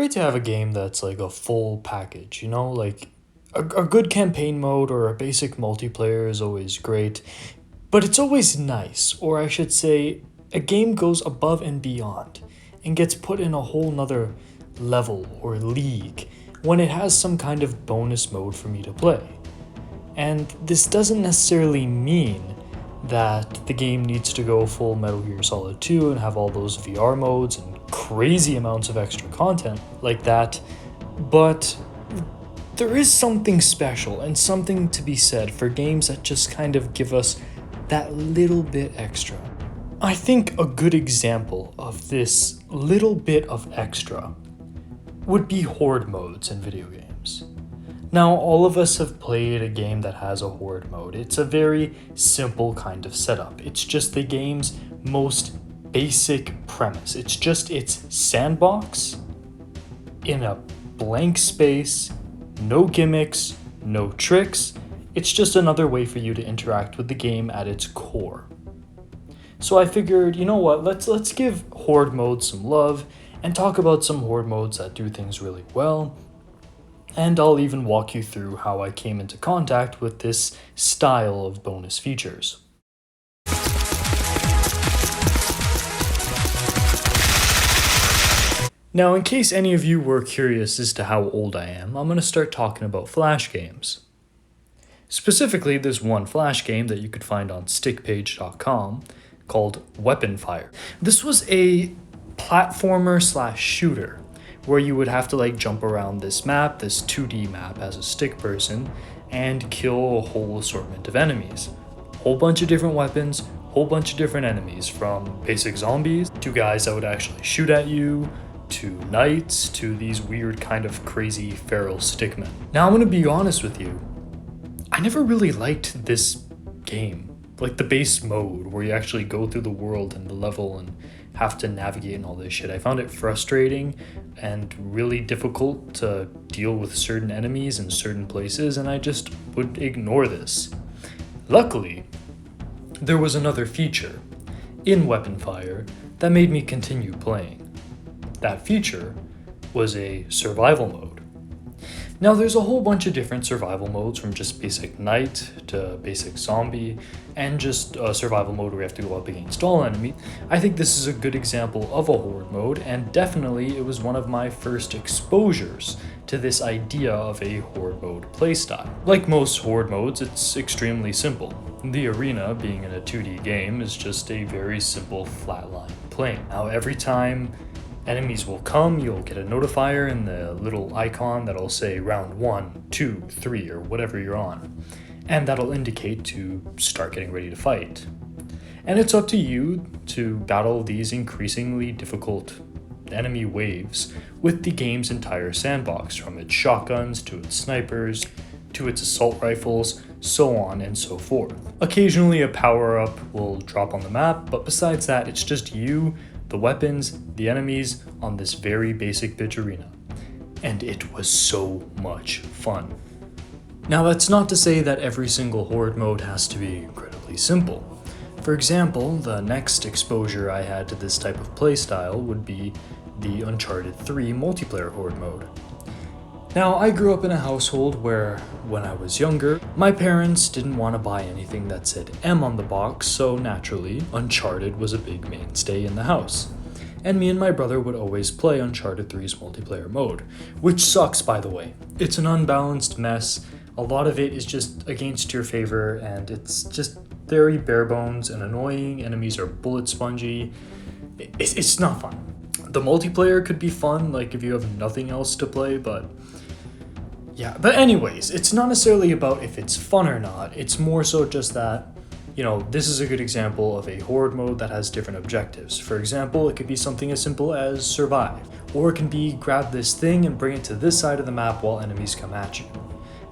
great to have a game that's like a full package, like a good campaign mode or a basic multiplayer is always great, but it's always nice, or I should say, a game goes above and beyond and gets put in a whole nother level or league when it has some kind of bonus mode for me to play. And this doesn't necessarily mean that the game needs to go full Metal Gear Solid 2 and have all those VR modes and crazy amounts of extra content like that, but there is something special and something to be said for games that just kind of give us that little bit extra. I think a good example of this little bit of extra would be Horde modes in video games. Now, all of us have played a game that has a Horde mode. It's a very simple kind of setup. It's just the game's most basic premise. It's just its sandbox in a blank space, no gimmicks, no tricks. It's just another way for you to interact with the game at its core. So I figured, you know what, let's give Horde mode some love and talk about some Horde modes that do things really well. And I'll even walk you through how I came into contact with this style of bonus features. Now, in case any of you were curious as to how old I am, I'm going to start talking about Flash games. Specifically, there's one Flash game that you could find on stickpage.com called Weapon Fire. This was a platformer/shooter where you would have to jump around this map, this 2D map as a stick person, and kill a whole assortment of enemies. Whole bunch of different weapons, whole bunch of different enemies, from basic zombies to guys that would actually shoot at you, to knights, to these weird kind of crazy feral stickmen. Now I'm gonna be honest with you, I never really liked this game. Like the base mode where you actually go through the world and the level and have to navigate and all this shit. I found it frustrating and really difficult to deal with certain enemies in certain places, and I just would ignore this. Luckily, there was another feature in Weapon Fire that made me continue playing. That feature was a survival mode. Now, there's a whole bunch of different survival modes, from just basic knight to basic zombie, and just a survival mode where you have to go up against all enemies. I think this is a good example of a Horde mode, and definitely it was one of my first exposures to this idea of a Horde mode playstyle. Like most Horde modes, it's extremely simple. The arena, being in a 2D game, is just a very simple flatline plane. Now, every time enemies will come, you'll get a notifier in the little icon that'll say round 1, 2, 3, or whatever you're on. And that'll indicate to start getting ready to fight. And it's up to you to battle these increasingly difficult enemy waves with the game's entire sandbox, from its shotguns to its snipers to its assault rifles, so on and so forth. Occasionally a power-up will drop on the map, but besides that, it's just you, the weapons, the enemies on this very basic bitch arena. And it was so much fun. Now, that's not to say that every single Horde mode has to be incredibly simple. For example, the next exposure I had to this type of playstyle would be the Uncharted 3 multiplayer Horde mode. Now, I grew up in a household where, when I was younger, my parents didn't want to buy anything that said M on the box, so naturally, Uncharted was a big mainstay in the house. And me and my brother would always play Uncharted 3's multiplayer mode, which sucks, by the way. It's an unbalanced mess. A lot of it is just against your favor, and it's just very bare bones and annoying. Enemies are bullet spongy. It's not fun. The multiplayer could be fun, like if you have nothing else to play, but anyways, it's not necessarily about if it's fun or not. It's more so just that, this is a good example of a Horde mode that has different objectives. For example, it could be something as simple as survive, or it can be grab this thing and bring it to this side of the map while enemies come at you.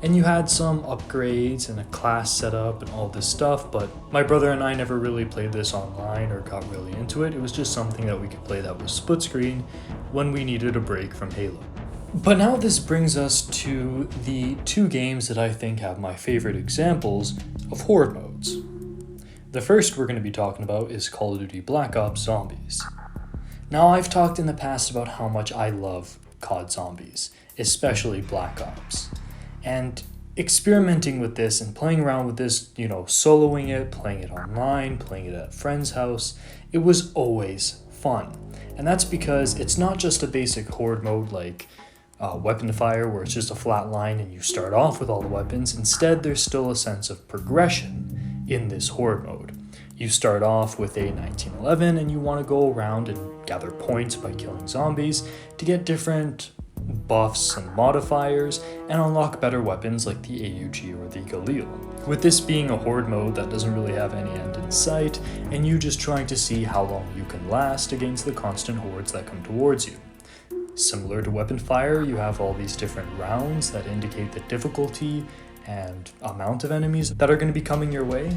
And you had some upgrades and a class setup and all this stuff, but my brother and I never really played this online or got really into it. It was just something that we could play that was split screen when we needed a break from Halo. But now this brings us to the two games that I think have my favorite examples of Horde modes. The first we're going to be talking about is Call of Duty Black Ops Zombies. Now, I've talked in the past about how much I love COD Zombies, especially Black Ops. And experimenting with this and playing around with this, soloing it, playing it online, playing it at a friend's house, it was always fun. And that's because it's not just a basic horde mode like weapon fire where it's just a flat line and you start off with all the weapons. Instead, there's still a sense of progression in this horde mode. You start off with a 1911 and you want to go around and gather points by killing zombies to get different buffs and modifiers and unlock better weapons like the AUG or the Galil. With this being a horde mode that doesn't really have any end in sight and you just trying to see how long you can last against the constant hordes that come towards you. Similar to weapon fire, you have all these different rounds that indicate the difficulty and amount of enemies that are going to be coming your way,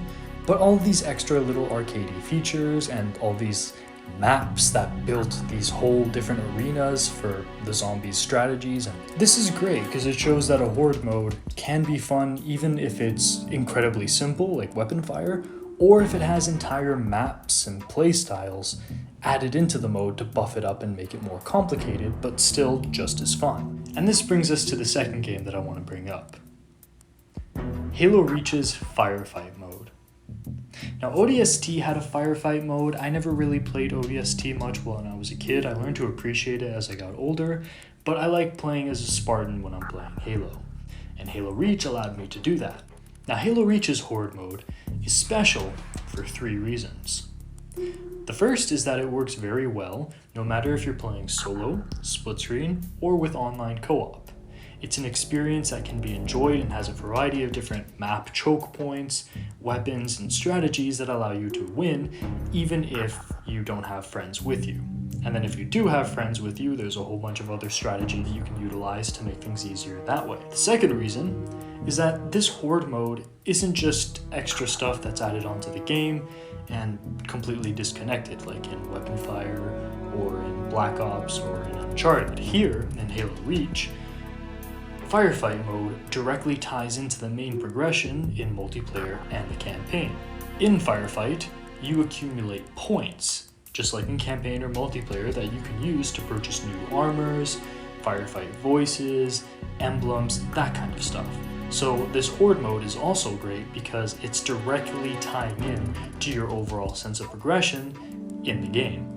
but all of these extra little arcadey features and all these maps that built these whole different arenas for the zombies strategies. And this is great because it shows that a horde mode can be fun even if it's incredibly simple like weapon fire, or if it has entire maps and playstyles added into the mode to buff it up and make it more complicated, but still just as fun. And this brings us to the second game that I want to bring up. Halo Reach's Firefight mode. Now, ODST had a firefight mode. I never really played ODST much when I was a kid. I learned to appreciate it as I got older, but I like playing as a Spartan when I'm playing Halo. And Halo Reach allowed me to do that. Now, Halo Reach's Horde mode is special for 3 reasons. The first is that it works very well, no matter if you're playing solo, split screen, or with online co-op. It's an experience that can be enjoyed and has a variety of different map choke points, weapons, and strategies that allow you to win, even if you don't have friends with you. And then if you do have friends with you, there's a whole bunch of other strategy that you can utilize to make things easier that way. The second reason is that this Horde mode isn't just extra stuff that's added onto the game and completely disconnected like in Weapon Fire or in Black Ops or in Uncharted. Here, in Halo Reach, Firefight mode directly ties into the main progression in multiplayer and the campaign. In Firefight, you accumulate points, just like in campaign or multiplayer, that you can use to purchase new armors, firefight voices, emblems, that kind of stuff. So this Horde mode is also great because it's directly tying in to your overall sense of progression in the game.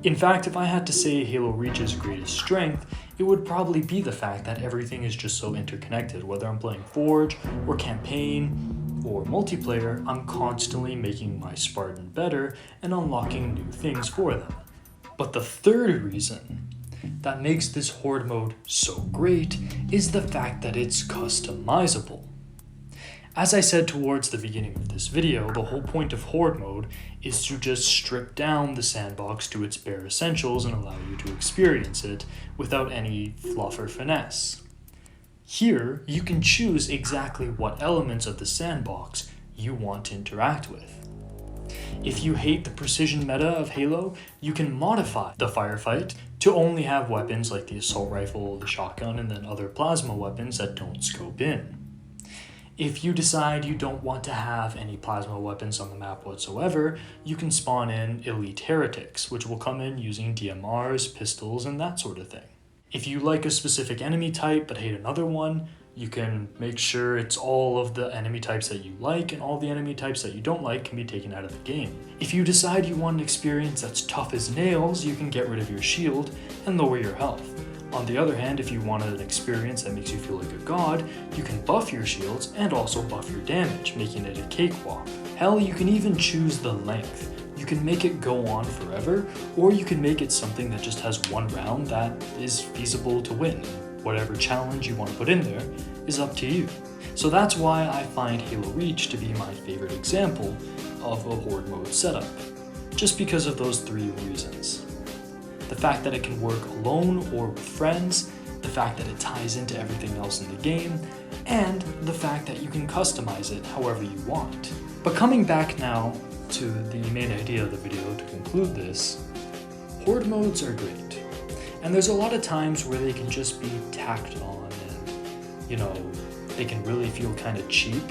In fact, if I had to say Halo Reach's greatest strength, it would probably be the fact that everything is just so interconnected. Whether I'm playing Forge or campaign or multiplayer, I'm constantly making my Spartan better and unlocking new things for them. But the third reason that makes this Horde mode so great is the fact that it's customizable. As I said towards the beginning of this video, the whole point of Horde mode is to just strip down the sandbox to its bare essentials and allow you to experience it without any fluff or finesse. Here, you can choose exactly what elements of the sandbox you want to interact with. If you hate the precision meta of Halo, you can modify the firefight to only have weapons like the assault rifle, the shotgun, and then other plasma weapons that don't scope in. If you decide you don't want to have any plasma weapons on the map whatsoever, you can spawn in elite heretics, which will come in using DMRs, pistols, and that sort of thing. If you like a specific enemy type but hate another one, you can make sure it's all of the enemy types that you like and all the enemy types that you don't like can be taken out of the game. If you decide you want an experience that's tough as nails, you can get rid of your shield and lower your health. On the other hand, if you wanted an experience that makes you feel like a god, you can buff your shields and also buff your damage, making it a cakewalk. Hell, you can even choose the length. You can make it go on forever, or you can make it something that just has one round that is feasible to win. Whatever challenge you want to put in there is up to you. So that's why I find Halo Reach to be my favorite example of a Horde mode setup, just because of those 3 reasons. The fact that it can work alone or with friends, the fact that it ties into everything else in the game, and the fact that you can customize it however you want. But coming back now to the main idea of the video to conclude this, Horde modes are great. And there's a lot of times where they can just be tacked on and, they can really feel kind of cheap.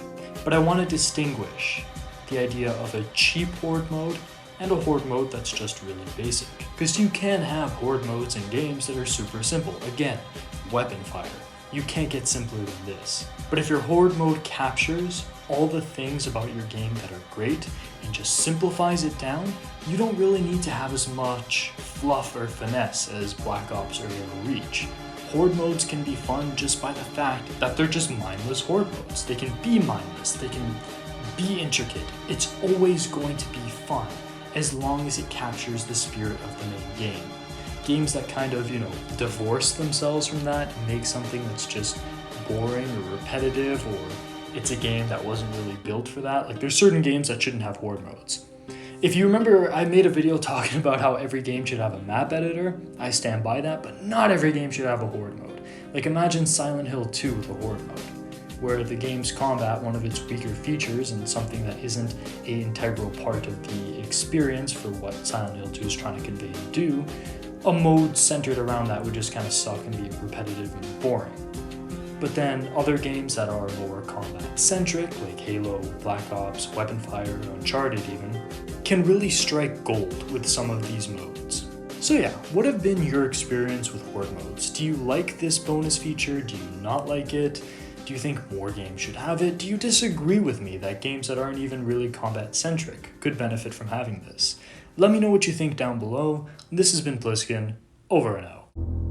But I want to distinguish the idea of a cheap Horde mode and a Horde mode that's just really basic. Because you can have Horde modes in games that are super simple. Again, weapon fire. You can't get simpler than this. But if your Horde mode captures all the things about your game that are great and just simplifies it down, you don't really need to have as much fluff or finesse as Black Ops or Halo Reach. Horde modes can be fun just by the fact that they're just mindless Horde modes. They can be mindless, they can be intricate. It's always going to be fun as long as it captures the spirit of the main game. Games that kind of, divorce themselves from that and make something that's just boring or repetitive, or it's a game that wasn't really built for that. Like, there's certain games that shouldn't have Horde modes. If you remember, I made a video talking about how every game should have a map editor. I stand by that, but not every game should have a Horde mode. Like, imagine Silent Hill 2 with a Horde mode, where the game's combat, one of its weaker features and something that isn't an integral part of the experience for what Silent Hill 2 is trying to convey and do, a mode centered around that would just kind of suck and be repetitive and boring. But then other games that are more combat-centric, like Halo, Black Ops, Weapon Fire, Uncharted even, can really strike gold with some of these modes. So yeah, what have been your experience with Horde modes? Do you like this bonus feature? Do you not like it? Do you think more games should have it? Do you disagree with me that games that aren't even really combat-centric could benefit from having this? Let me know what you think down below. This has been Pliskin, over and out.